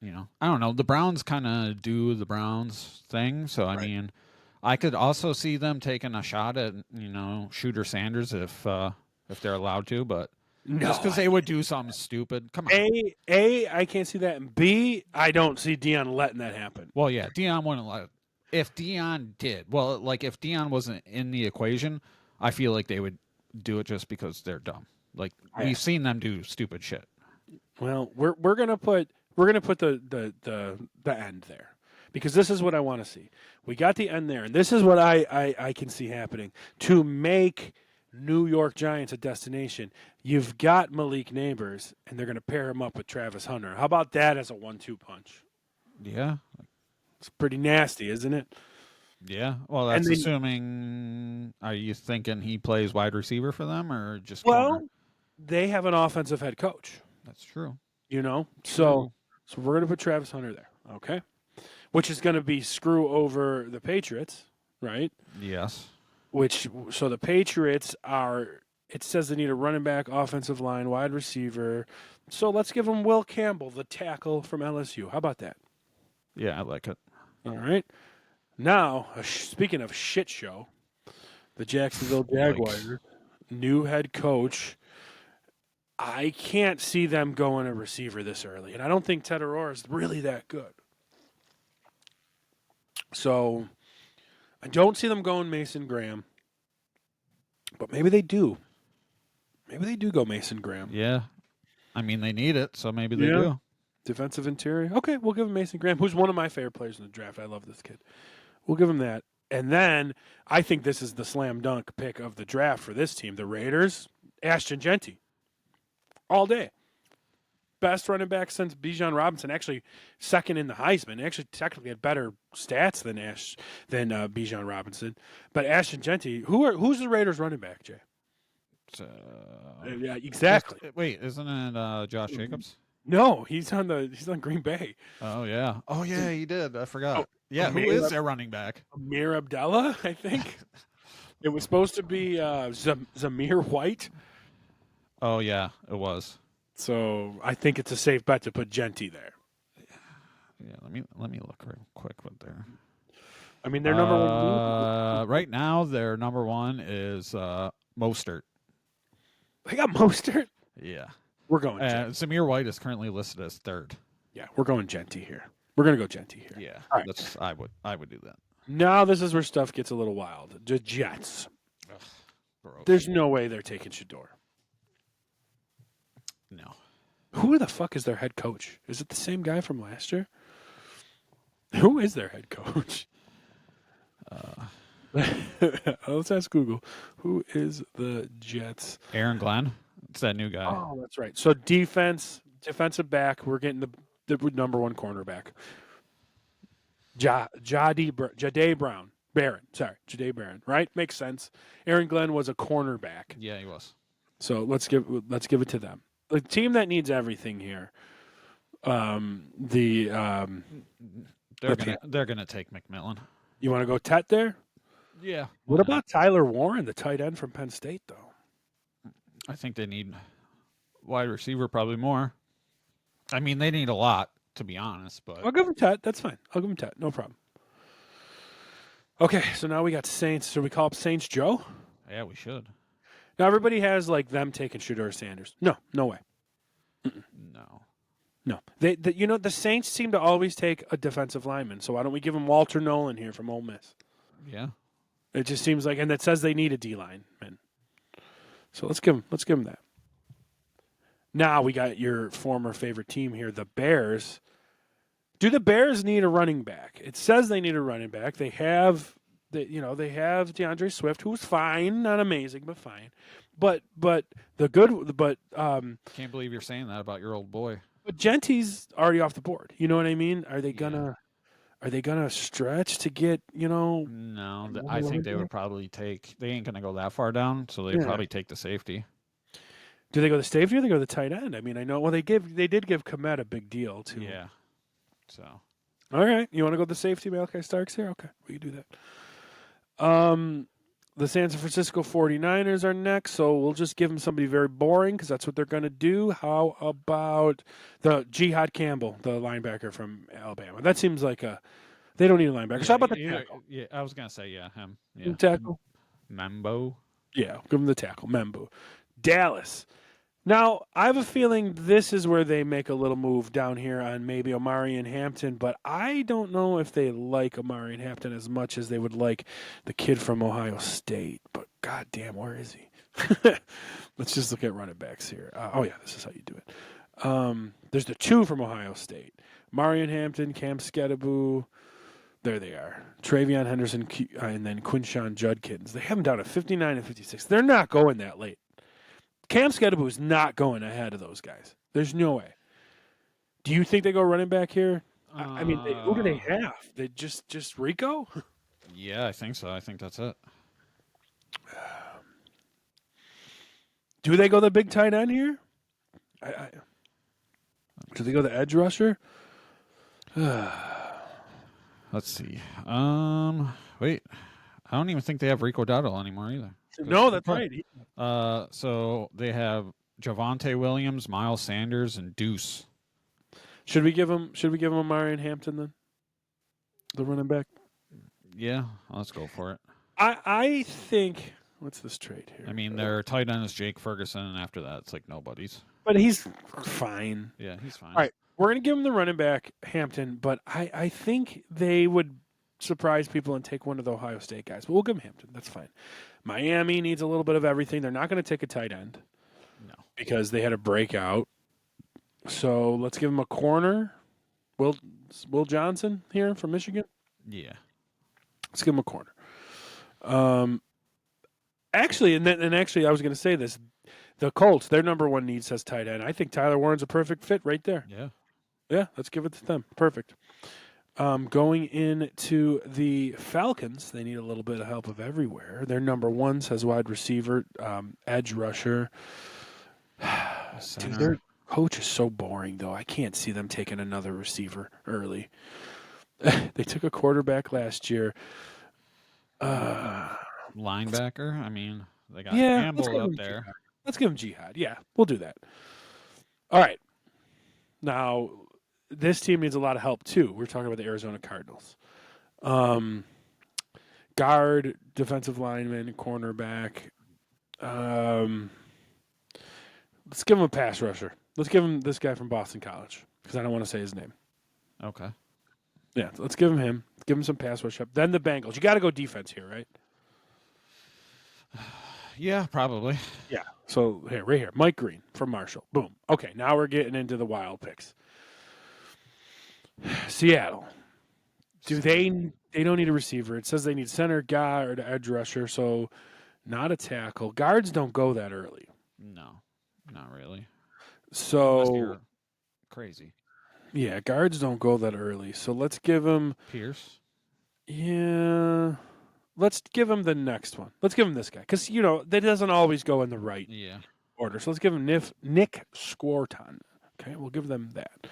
I don't know. The Browns kind of do the Browns thing, so I mean, I could also see them taking a shot at Shooter Sanders if they're allowed to, but just because they would do something stupid. Come on. I can't see that, and B, I don't see Deion letting that happen. Well, yeah, Deion wouldn't let it. If Deion did, if Deion wasn't in the equation, I feel like they would do it just because they're dumb. Like we've seen them do stupid shit. Well, we're gonna put the end there, because this is what I want to see. We got the end there, and this is what I can see happening to make New York Giants a destination. You've got Malik Neighbors, and they're gonna pair him up with Travis Hunter. How about that as a 1-2 punch? Yeah, it's pretty nasty, isn't it? Yeah. Well, that's assuming. Are you thinking he plays wide receiver for them, or just? Corner? They have an offensive head coach. That's true. So we're going to put Travis Hunter there, okay? Which is going to be screw over the Patriots, right? Yes. So the Patriots it says they need a running back, offensive line, wide receiver. So let's give them Will Campbell, the tackle from LSU. How about that? Yeah, I like it. All right. Now, speaking of shit show, the Jacksonville Jaguars, new head coach. I can't see them going a receiver this early, and I don't think Ted Aurora is really that good. So I don't see them going Mason Graham. But maybe they do. Maybe they do go Mason Graham. Yeah. I mean, they need it, so maybe they do. Defensive interior. Okay, we'll give him Mason Graham, who's one of my favorite players in the draft. I love this kid. We'll give him that. And then I think this is the slam dunk pick of the draft for this team, the Raiders. Ashton Genty. All day. Best running back since Bijan Robinson. Actually, second in the Heisman. Actually, technically had better stats than Bijan Robinson. But Ashton Genty, who's the Raiders running back, Jay? Yeah, exactly. Wait, isn't it Josh Jacobs? No, he's on Green Bay. Oh yeah. Oh yeah, he did. I forgot. Oh, yeah, who is their running back? Amir Abdallah, I think. It was supposed to be Zamir White. Oh yeah, it was. So I think it's a safe bet to put Genty there. Yeah, let me look real quick what they're. I mean, their number one. Right now, their number one is Mostert. They got Mostert. Yeah, we're going. Zamir White is currently listed as third. Yeah, we're going Genty here. We're gonna go Genty here. Yeah, all right. I would do that. Now this is where stuff gets a little wild. The Jets. Ugh, there's no way they're taking Shador. No. Who the fuck is their head coach? Is it the same guy from last year? Who is their head coach? Let's ask Google. Who is the Jets? Aaron Glenn. It's that new guy. Oh, that's right. So defensive back. We're getting the number one cornerback. Jahdae Barron. Right? Makes sense. Aaron Glenn was a cornerback. Yeah, he was. So let's give it to them. The team that needs everything here. They're gonna take McMillan. You want to go Tet there? Yeah. What about Tyler Warren, the tight end from Penn State, though? I think they need wide receiver probably more. I mean, they need a lot, to be honest. But I'll give them Tet. That's fine. I'll give them Tet. No problem. Okay, so now we got Saints. Should we call up Saints Joe? Yeah, we should. Now everybody has like them taking Shedeur Sanders. No way. No. The Saints seem to always take a defensive lineman. So why don't we give them Walter Nolan here from Ole Miss? Yeah. It just seems like, and that says they need a D lineman. So let's give them that. Now we got your former favorite team here, the Bears. Do the Bears need a running back? It says they need a running back. They have DeAndre Swift, who's fine, not amazing, but fine. But can't believe you're saying that about your old boy. But Genty's already off the board. You know what I mean? Are they gonna stretch to get, No, I think they would probably take. They ain't gonna go that far down, so they'd probably take the safety. Do they go the safety or they go the tight end? I mean, I know. Well, they did give Kmet a big deal too. Yeah. So. All right, you want to go the safety, Malachi Starks here? Okay, we can do that. The San Francisco 49ers are next, so we'll just give them somebody very boring because that's what they're going to do. How about the Jihad Campbell, the linebacker from Alabama? That seems like they don't need a linebacker. So how about the tackle? Yeah, I was going to say, him. Yeah. Tackle? Membo. Yeah, give him the tackle, Membo. Dallas. Now, I have a feeling this is where they make a little move down here on maybe Omari and Hampton, but I don't know if they like Omari and Hampton as much as they would like the kid from Ohio State. But goddamn, where is he? Let's just look at running backs here. This is how you do it. There's the two from Ohio State. Marion Hampton, Cam Skedaboo. There they are. Travion Henderson and then Quinshawn Judkins. They have them down at 59 and 56. They're not going that late. Cam Skedaboo is not going ahead of those guys. There's no way. Do you think they go running back here? I mean, who do they have? They just Rico? Yeah, I think so. I think that's it. Do they go the big tight end here? Do they go the edge rusher? Let's see. Wait. I don't even think they have Rico Dowdle anymore either. No, that's right. So they have Javonte Williams, Miles Sanders, and Deuce. Should we give him Omari and Hampton then? The running back? Yeah, let's go for it. I think what's this trade here? I mean, their tight end is Jake Ferguson, and after that, it's like nobody's. But he's fine. Yeah, he's fine. All right, we're gonna give him the running back, Hampton, but I think they would surprise people and take one of the Ohio State guys, but we'll give him Hampton. That's fine. Miami needs a little bit of everything. They're not going to take a tight end. No. Because they had a breakout. So let's give him a corner. Will Johnson here from Michigan? Yeah. Let's give him a corner. Actually, I was going to say this. The Colts, their number one need says tight end. I think Tyler Warren's a perfect fit right there. Yeah. Yeah, let's give it to them. Perfect. Going into the Falcons, they need a little bit of help of everywhere. Their number one says wide receiver, edge rusher. Dude, their coach is so boring, though. I can't see them taking another receiver early. They took a quarterback last year. Linebacker. I mean, they got Campbell up there. Jihad. Let's give him Jihad. Yeah, we'll do that. All right. Now, this team needs a lot of help, too. We're talking about the Arizona Cardinals. Guard, defensive lineman, cornerback. Let's give him a pass rusher. Let's give him this guy from Boston College because I don't want to say his name. Okay. Yeah, let's give him him. Give him some pass rush up. Then the Bengals. You got to go defense here, right? Yeah, probably. Yeah. So right here, Mike Green from Marshall. Boom. Okay, now we're getting into the wild picks. Seattle. They don't need a receiver. It says they need center, guard, edge rusher, so not a tackle. Guards don't go that early. No, not really. So unless you're crazy. Yeah, guards don't go that early. So let's give him Pierce. Yeah. Let's give him the next one. Let's give him this guy because that doesn't always go in the right order. So let's give him Nick Squarton. Okay, we'll give them that.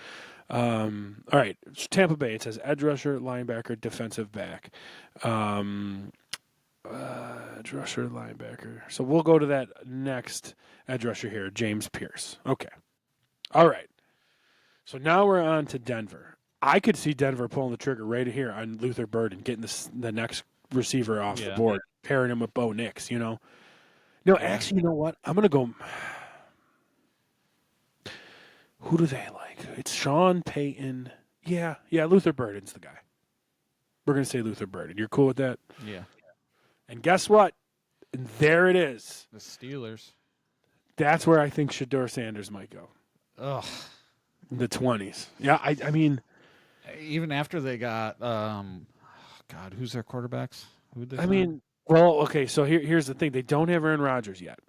All right, Tampa Bay. It says edge rusher, linebacker, defensive back. Edge rusher, linebacker. So we'll go to that next edge rusher here, James Pierce. Okay. All right. So now we're on to Denver. I could see Denver pulling the trigger right here on Luther Burden, getting the next receiver off the board, pairing him with Bo Nix, No, actually, you know what? I'm going to go. Who do they like? It's Sean Payton. Yeah, Luther Burden's the guy. We're going to say Luther Burden. You're cool with that? Yeah. And guess what? And there it is. The Steelers. That's where I think Shedeur Sanders might go. Ugh. In the 20s. Yeah, I mean. Even after they got, God, who's their quarterbacks? Who'd they sign? Okay, so here's the thing. They don't have Aaron Rodgers yet.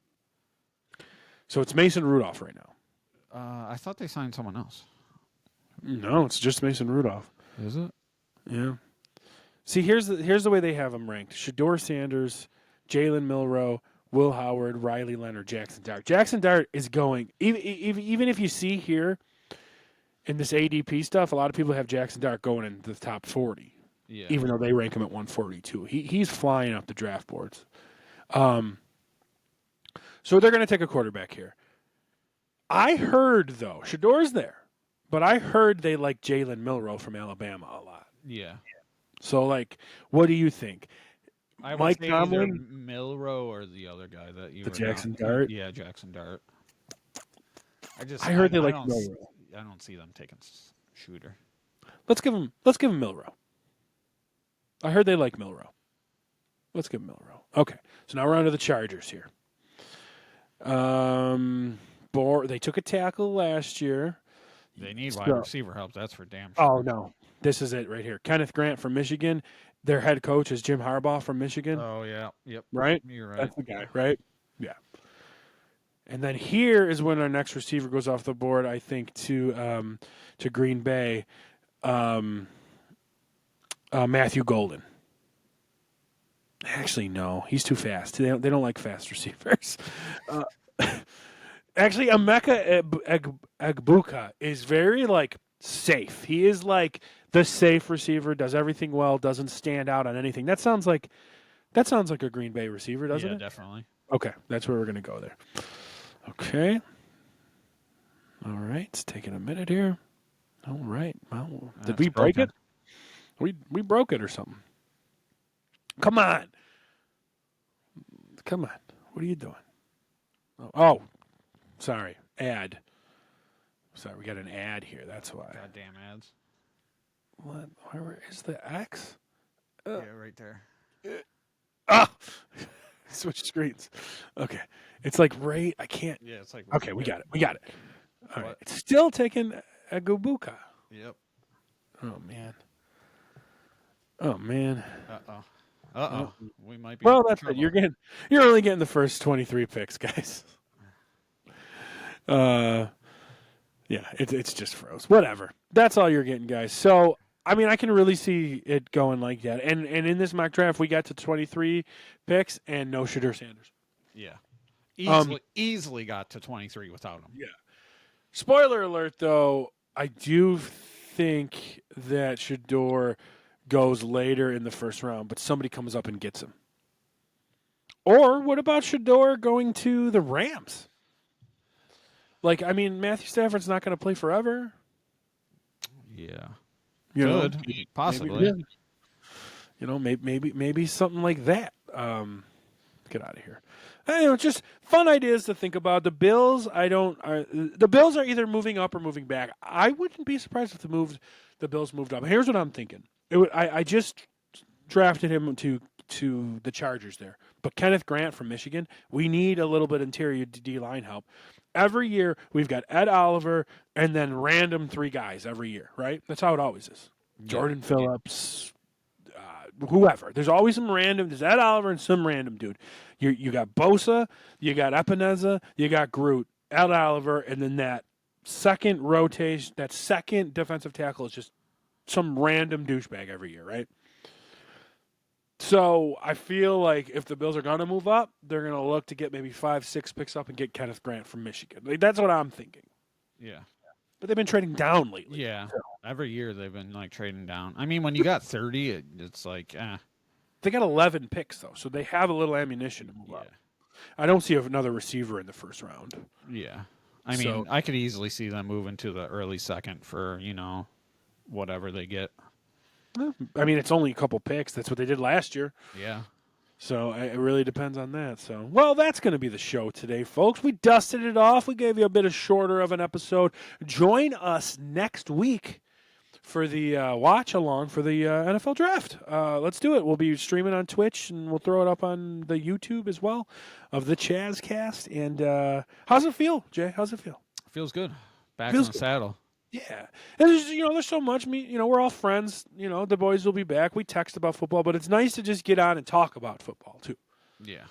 So it's Mason Rudolph right now. I thought they signed someone else. No, it's just Mason Rudolph. Is it? Yeah. See, here's the way they have them ranked. Shedeur Sanders, Jalen Milroe, Will Howard, Riley Leonard, Jackson Dart. Jackson Dart is going, even if you see here in this ADP stuff, a lot of people have Jackson Dart going in the top 40. Yeah. Even though they rank him at 142. He's flying up the draft boards. So they're going to take a quarterback here. I heard, though, Shedeur's there, but I heard they like Jalen Milroe from Alabama a lot. Yeah. So, what do you think? Mike Tomlin, Milroe, or the other guy that you? The Jackson Dart. Yeah, Jackson Dart. I heard they like Milroe. I don't see them taking Shooter. Let's give him Milroe. I heard they like Milroe. Let's give him Milroe. Okay, so now we're on to the Chargers here. They took a tackle last year. They need wide receiver help. That's for damn sure. Oh, no. This is it right here. Kenneth Grant from Michigan. Their head coach is Jim Harbaugh from Michigan. Oh, yeah. Yep. Right? You're right. That's the guy, right? Yeah. And then here is when our next receiver goes off the board, I think, to Green Bay. Matthew Golden. Actually, no. He's too fast. They don't like fast receivers. Actually, Emeka Egbuka is very, safe. He is, the safe receiver, does everything well, doesn't stand out on anything. That sounds like a Green Bay receiver, doesn't it? Yeah, definitely. Okay, that's where we're going to go there. Okay. All right, it's taking a minute here. All right. Well, did we break it? We broke it or something. Come on. What are you doing? Oh, sorry. Ad. Sorry, we got an ad here. That's why. Goddamn ads. What? Where is the X? Yeah, right there. Ah, switch screens. Okay, it's like I can't. Yeah, it's like. Okay, we got it. We got it. All right, What? it's still taking a Gobuka. Yep. Oh man. Oh man. We might be. Well, in that's trouble. it. You're only getting the first 23 picks, guys. Yeah, it's just froze. Whatever. That's all you're getting, guys. So, I mean, I can really see it going like that. And in this mock draft, we got to 23 picks and no Shadur Sanders. Yeah. Um, Easily got to 23 without him. Yeah. Spoiler alert, though, I do think that Shador goes later in the first round, but somebody comes up and gets him. Or what about Shador going to the Rams? Like, I mean, Matthew Stafford's not going to play forever. Yeah. Could Possibly. Maybe something like that. Get out of here. Just fun ideas to think about. The Bills, the Bills are either moving up or moving back. I wouldn't be surprised if the Bills moved up. Here's what I'm thinking. I just drafted him to the Chargers there, but Kenneth Grant from Michigan. We need a little bit interior D line help. Every year we've got Ed Oliver and then random 3 guys every year, right? That's how it always is. Jordan Phillips, whoever. There's always some random. There's Ed Oliver and some random dude. You got Bosa, you got Epineza, you got Groot, Ed Oliver, and then that second rotation, that second defensive tackle is just some random douchebag every year, right? So I feel like if the Bills are going to move up, they're going to look to get maybe 5-6 picks up and get Kenneth Grant from Michigan. Like, that's what I'm thinking. Yeah. But they've been trading down lately. Yeah. So. Every year they've been like trading down. I mean, when you got 30, it's like, They got 11 picks, though, so they have a little ammunition to move up. I don't see another receiver in the first round. Yeah. I mean, I could easily see them moving to the early second for, whatever they get. I mean, it's only a couple picks. That's what they did last year. Yeah. So it really depends on that. So, well, that's going to be the show today, folks. We dusted it off. We gave you a bit of shorter of an episode. Join us next week for the watch along for the NFL draft. Let's do it. We'll be streaming on Twitch, and we'll throw it up on the YouTube as well of the Chazcast. And how's it feel, Jay? How's it feel? Feels good. Back in the saddle. Yeah, and there's so much. We're all friends. The boys will be back. We text about football, but it's nice to just get on and talk about football too. Yeah,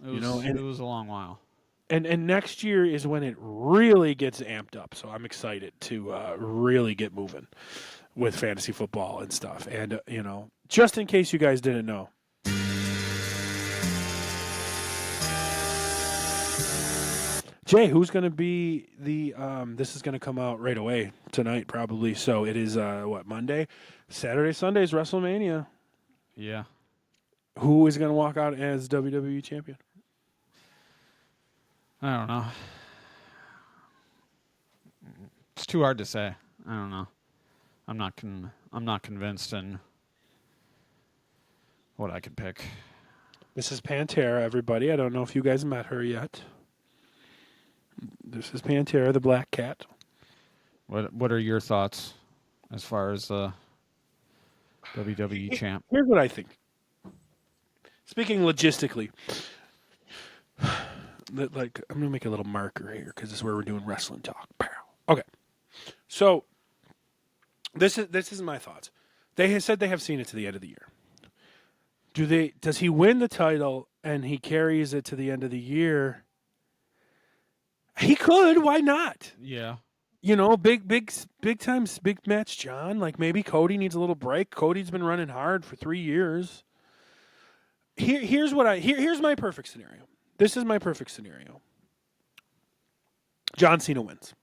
it was a long while. And next year is when it really gets amped up. So I'm excited to really get moving with fantasy football and stuff. And just in case you guys didn't know. Jay, who's going to be the this is going to come out right away tonight probably. So it is Monday, Saturday, Sunday is WrestleMania. Yeah. Who is going to walk out as WWE champion? I don't know. It's too hard to say. I don't know. I'm not convinced in what I could pick. This is Pantera, everybody. I don't know if you guys met her yet. This is Pantera, the black cat. What are your thoughts as far as the WWE champ? Here's what I think. Speaking logistically, I'm gonna make a little marker here because this is where we're doing wrestling talk. Okay, so this is my thoughts. They have said they have seen it to the end of the year. Does he win the title and he carries it to the end of the year? He could. Why not? Yeah. Big time, big match, John. Like maybe Cody needs a little break. Cody's been running hard for 3 years. Here's my perfect scenario. This is my perfect scenario. John Cena wins.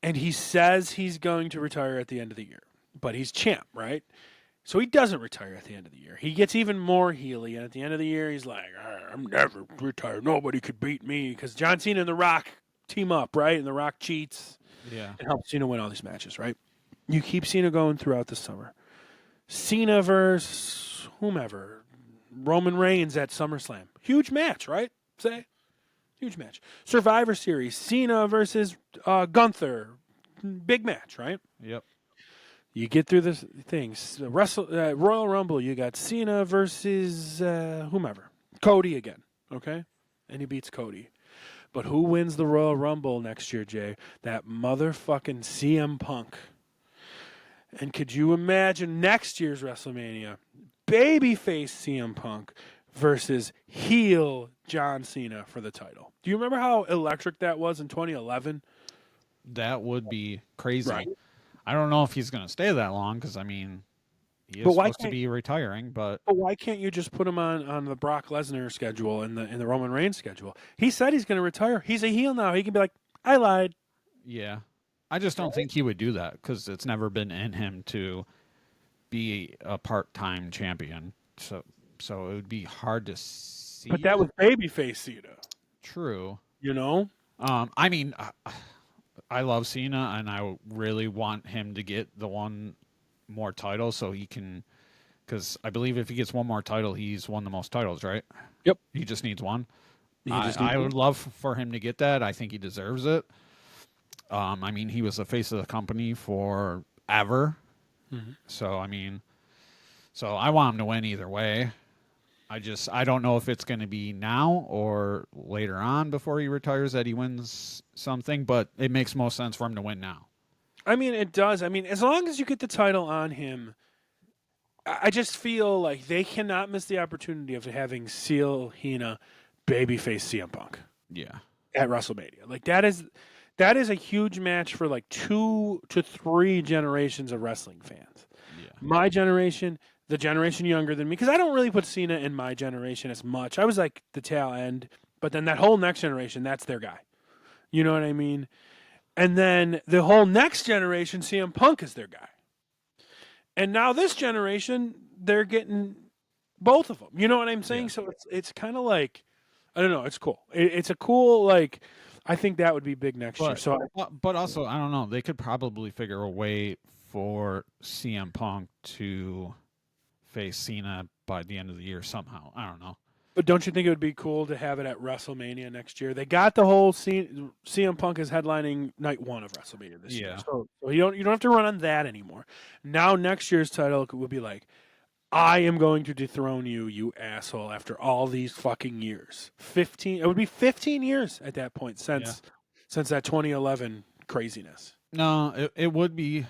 And he says he's going to retire at the end of the year. But he's champ, right? So he doesn't retire at the end of the year. He gets even more heely, and at the end of the year, he's like, I'm never retired. Nobody could beat me. Because John Cena and The Rock team up, right? And The Rock cheats. Yeah. And helps Cena win all these matches, right? You keep Cena going throughout the summer. Cena versus whomever. Roman Reigns at SummerSlam. Huge match, right? Say. Huge match. Survivor Series. Cena versus Gunther. Big match, right? Yep. You get through this thing. Royal Rumble, you got Cena versus whomever. Cody again, okay? And he beats Cody. But who wins the Royal Rumble next year, Jay? That motherfucking CM Punk. And could you imagine next year's WrestleMania? Babyface CM Punk versus heel John Cena for the title. Do you remember how electric that was in 2011? That would be crazy. Right. I don't know if he's going to stay that long because, I mean, he is supposed to be retiring. But why can't you just put him on the Brock Lesnar schedule and the Roman Reigns schedule? He said he's going to retire. He's a heel now. He can be like, I lied. Yeah. I just don't think he would do that because it's never been in him to be a part-time champion. So it would be hard to see. But that was babyface Cena. True. You know? I mean, I love Cena, and I really want him to get the one more title so he can, because I believe if he gets one more title, he's won the most titles, right? Yep. He just needs one. I would love for him to get that. I think he deserves it. I mean, he was the face of the company forever. Mm-hmm. So, I mean, I want him to win either way. I don't know if it's going to be now or later on before he retires that he wins something, but it makes most sense for him to win now. I mean, it does. I mean, as long as you get the title on him, I just feel like they cannot miss the opportunity of having Seal Hina babyface CM Punk. Yeah. At WrestleMania. Like, that is a huge match for like 2 to 3 generations of wrestling fans. Yeah. My generation, the generation younger than me, because I don't really put Cena in my generation as much. I was like the tail end, but then that whole next generation, that's their guy. You know what I mean? And then the whole next generation, CM Punk is their guy. And now this generation, they're getting both of them. You know what I'm saying? Yeah. So it's kind of like, I don't know. It's cool. It's a cool, like, I think that would be big next year. So, but also, I don't know. They could probably figure a way for CM Punk to face Cena by the end of the year somehow. I don't know. But don't you think it would be cool to have it at WrestleMania next year? They got the whole CM Punk is headlining night 1 of WrestleMania this year. So you don't have to run on that anymore. Now next year's title would be like, I am going to dethrone you, you asshole, after all these fucking years. 15. It would be 15 years at that point since that 2011 craziness. No, it would be.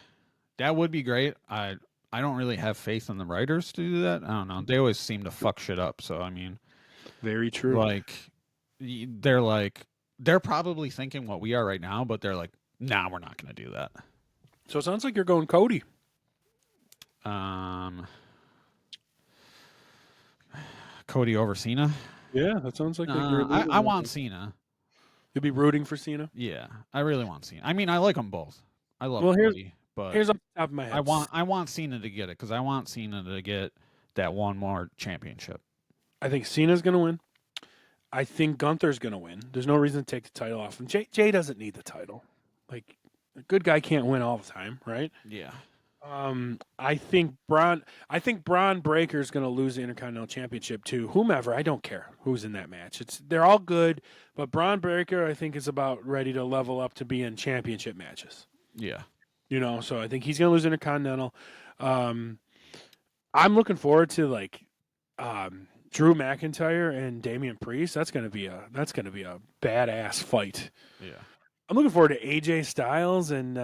That would be great. I don't really have faith in the writers to do that. I don't know. They always seem to fuck shit up. So I mean, very true. Like they're probably thinking what we are right now, but they're like, nah, we're not going to do that. So it sounds like you're going Cody. Cody over Cena? Yeah, that sounds like I want Cena. You'll be rooting for Cena? Yeah, I really want Cena. I mean, I like them both. I love Cody, but here's off the top of my head. I want Cena to get it because I want Cena to get that one more championship. I think Cena's going to win. I think Gunther's going to win. There's no reason to take the title off him. Jay doesn't need the title. Like, a good guy can't win all the time, right? Yeah. I think Braun Breaker's going to lose the Intercontinental Championship to whomever. I don't care who's in that match. They're all good, but Braun Breaker I think is about ready to level up to be in championship matches. Yeah. You know, so I think he's going to lose Intercontinental. I'm looking forward to like Drew McIntyre and Damian Priest. That's going to be a badass fight. Yeah. I'm looking forward to AJ Styles and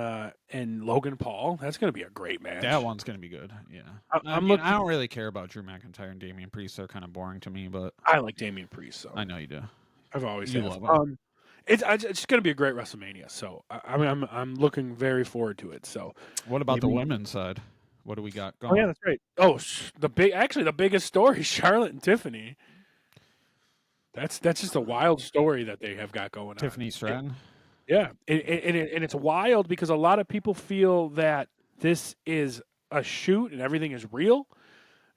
Logan Paul. That's going to be a great match. That one's going to be good. Yeah. I don't really care about Drew McIntyre and Damian Priest. They're kind of boring to me, but I like Damian Priest. So I know you do. I've always love him. It's going to be a great WrestleMania. So I'm looking very forward to it. So what about the women's side? What do we got going? Oh yeah, that's right. Oh, the biggest story, Charlotte and Tiffany. That's just a wild story that they have got going on. Tiffany Stratton. Yeah, and it's wild because a lot of people feel that this is a shoot and everything is real,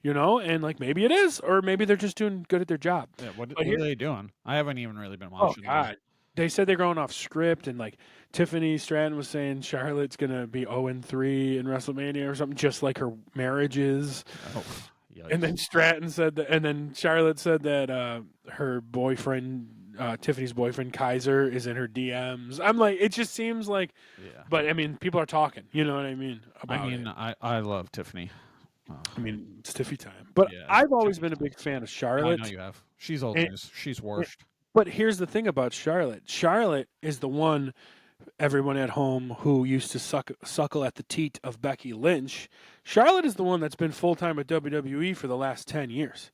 you know, and like maybe it is, or maybe they're just doing good at their job. Yeah, what are they doing? I haven't even really been watching. Oh God, they said they're going off script, and like Tiffany Stratton was saying Charlotte's gonna be 0-3 in WrestleMania or something, just like her marriage is. Oh, and then Stratton said that, and then Charlotte said that her boyfriend Tiffany's boyfriend Kaiser is in her DMs. I'm like, it just seems like, Yeah. but I mean, people are talking. You know what I mean? About it. I love Tiffany. I mean, it's Tiffy time. But Yeah, I've always Tiffy been a time. big fan of I Charlotte. know you have. She's old And- news. She's worst. But here's the thing about Charlotte. Charlotte is the one everyone at home who used to suckle at the teat of Becky Lynch. Charlotte is the one that's been full time at WWE for the last 10 years,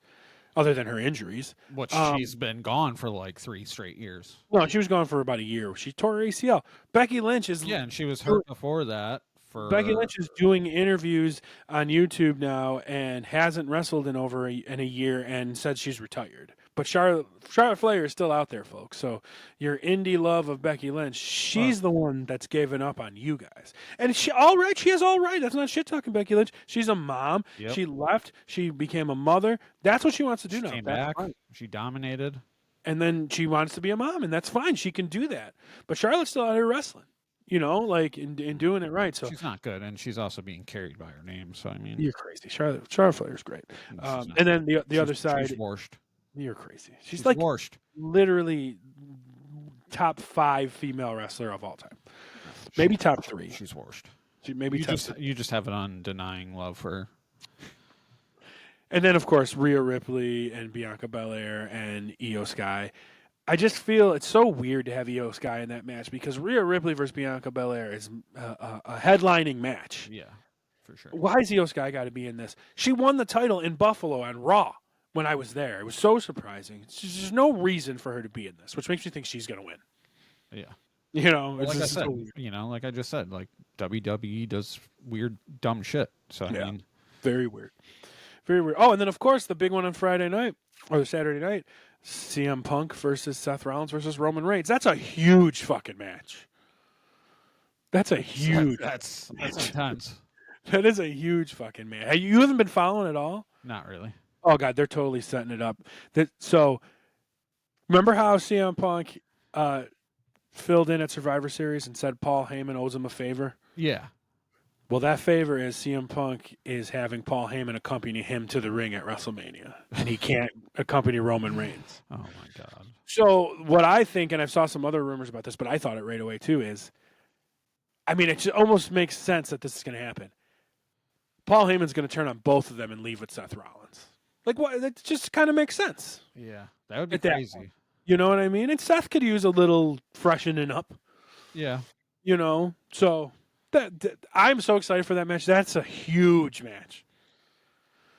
other than her injuries. What she's been gone for like 3 straight years. No, she was gone for about a year. She tore her ACL. Becky Lynch is Yeah, and she was hurt before that. Becky Lynch is doing interviews on YouTube now and hasn't wrestled in a year and said she's retired. But Charlotte Flair is still out there, folks. So your indie love of Becky Lynch, she's the one that's given up on you guys. And she has all right. That's not shit talking Becky Lynch. She's a mom. Yep. She left. She became a mother. That's what she wants to do She now. came That's back. fine. She dominated. And then she wants to be a mom, and that's fine. She can do that. But Charlotte's still out here wrestling. You know, like in doing it right. So She's not good, and she's also being carried by her name. So I mean, you're crazy. Charlotte Flair's great. She's And then the other she's side, worst. you're crazy. She's She's like worst. literally top 5 female wrestler of all time. Maybe top 3. She's worst. Maybe You top just you just have an undenying love for her. And then of course Rhea Ripley and Bianca Belair and Io Sky. I just feel it's so weird to have Io Sky in that match because Rhea Ripley versus Bianca Belair is a headlining match. Yeah, for sure. Why has Io Sky got to be in this? She won the title in Buffalo on Raw when I was there. It was so surprising. There's no reason for her to be in this, which makes me think she's going to win. Yeah. You know, Well, it's like I just said, so weird. like I just said, like WWE does weird, dumb shit. So I Yeah. mean, Very weird. Very weird. Oh, and then of course the big one on Friday night or Saturday night, CM Punk versus Seth Rollins versus Roman Reigns. That's a huge fucking match. That's a huge. that's intense. That is a huge fucking match. Hey, you haven't been following at all? Not really. Oh god, they're totally setting it up. So remember how CM Punk filled in at Survivor Series and said Paul Heyman owes him a favor? Yeah. Well, that favor is CM Punk is having Paul Heyman accompany him to the ring at WrestleMania, and he can't accompany Roman Reigns. Oh my god. So what I think, and I saw some other rumors about this, but I thought it right away too, is, I mean, it just almost makes sense that this is going to happen. Paul Heyman's going to turn on both of them and leave with Seth Rollins. Like, what? That just kind of makes sense. Yeah, that would be At that crazy. point. You know what I mean? And Seth could use a little freshening up. Yeah. You know, so that I'm so excited for that match. That's a huge match.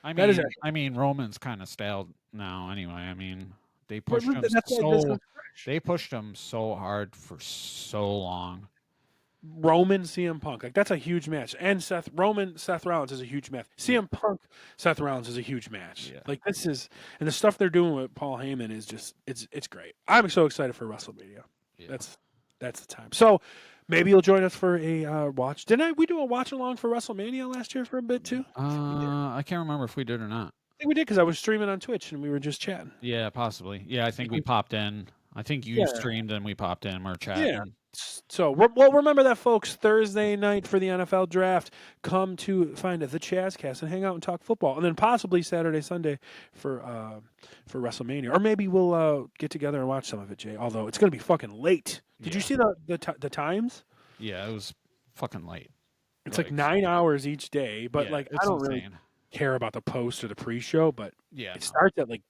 I That is mean, Roman's kind of stale now. Anyway, I mean, they pushed him they pushed him so hard for so long. Roman CM Punk, like that's a huge match, and Seth Rollins is a huge match. CM Punk Seth Rollins is a huge match. Yeah. Like this is, and the stuff they're doing with Paul Heyman is just it's great. I'm so excited for WrestleMania. Yeah. That's the time. So maybe you'll join us for a watch. Didn't we do a watch along for WrestleMania last year for a bit too? I can't remember if we did or not. I think we did because I was streaming on Twitch and we were just chatting. Yeah, possibly. Yeah, I think we popped in. I think you streamed and we popped in. We're chatting. Yeah. So, well, remember that, folks. Thursday night for the NFL draft. Come to find the Chazcast and hang out and talk football, and then possibly Saturday, Sunday for WrestleMania, or maybe we'll get together and watch some of it, Jay. Although it's going to be fucking late. Did you see the times? Yeah, it was fucking late. It's like 9 hours each day, but Yeah, like it's I don't insane. really care about the post or the pre-show, but Yeah, it starts at like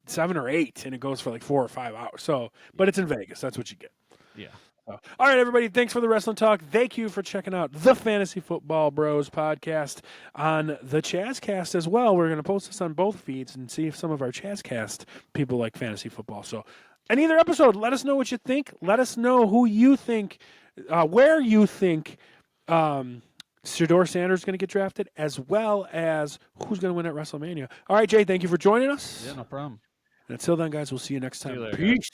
7 or 8 and it goes for like 4 or 5 hours. So, but it's in Vegas. That's what you get. yeah. All right, everybody. Thanks for the wrestling talk. Thank you for checking out the Fantasy Football Bros podcast on the Chazcast as well. We're going to post this on both feeds and see if some of our Chazcast people like fantasy football. So, any other episode, let us know what you think. Let us know who you think, where you think Shedeur Sanders is going to get drafted, as well as who's going to win at WrestleMania. All right, Jay. Thank you for joining us. Yeah, no problem. And until then, guys, we'll see you next time. See you later, guys. Peace.